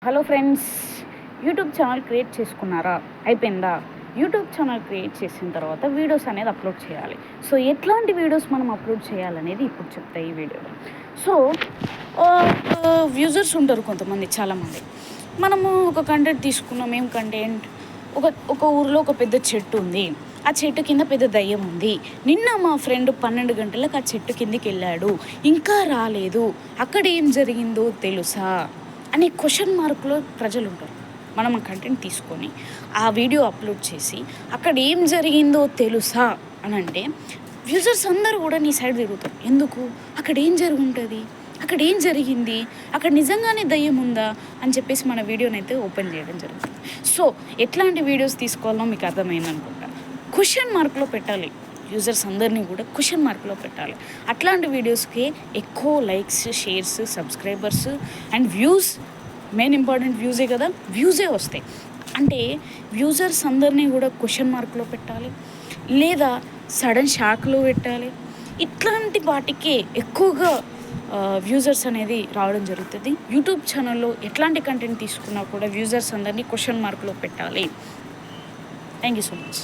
Hello friends, YouTube channel create చేసుకున్నారా? అయిపోయిందా? YouTube channel create చేసిన తర్వాత వీడియోస్ అనేది అప్లోడ్ చేయాలి. సో ఎట్లాంటి వీడియోస్ మనం అప్లోడ్ చేయాలనేది ఇప్పుడు చెప్తా ఈ వీడియోలో. సో వ్యూజర్స్ ఉంటారు కొంతమంది, చాలామంది. మనము ఒక కంటెంట్ తీసుకున్నాం. ఏం కంటెంట్? ఒక ఊరిలో ఒక పెద్ద చెట్టు ఉంది. ఆ చెట్టు కింద పెద్ద దయ్యం ఉంది. నిన్న మా ఫ్రెండ్ 12 గంటలకు ఆ చెట్టు కిందికి వెళ్ళాడు, ఇంకా రాలేదు. అక్కడ ఏం జరిగిందో తెలుసా అనే క్వశ్చన్ మార్క్లో ప్రజలు ఉంటారు. మనం ఆ కంటెంట్ తీసుకొని ఆ వీడియో అప్లోడ్ చేసి అక్కడ ఏం జరిగిందో తెలుసా అని అంటే వ్యూజర్స్ అందరూ కూడా నీ సైడ్ తిరుగుతారు. ఎందుకు? అక్కడ ఏం జరుగుంటుంది, అక్కడ ఏం జరిగింది, అక్కడ నిజంగానే దయ్యం ఉందా అని చెప్పేసి మన వీడియోని అయితే ఓపెన్ చేయడం జరుగుతుంది. సో ఎట్లాంటి వీడియోస్ తీసుకోవాలో మీకు అర్థమైందనుకుంటా. క్వశ్చన్ మార్క్లో పెట్టాలి. యూజర్స్ అందరినీ కూడా క్వశ్చన్ మార్క్లో పెట్టాలి. అట్లాంటి వీడియోస్కి ఎక్కువ likes, shares, subscribers and views. Main important వ్యూసే కదా, వ్యూసే వస్తాయి. అంటే వ్యూజర్స్ అందరినీ కూడా క్వశ్చన్ మార్క్లో పెట్టాలి, లేదా సడన్ షాక్లో పెట్టాలి. ఇట్లాంటి వాటికే ఎక్కువగా వ్యూజర్స్ అనేది రావడం జరుగుతుంది. యూట్యూబ్ ఛానల్లో ఎట్లాంటి కంటెంట్ తీసుకున్నా కూడా వ్యూజర్స్ అందరినీ క్వశ్చన్ మార్క్లో పెట్టాలి. Thank you so much.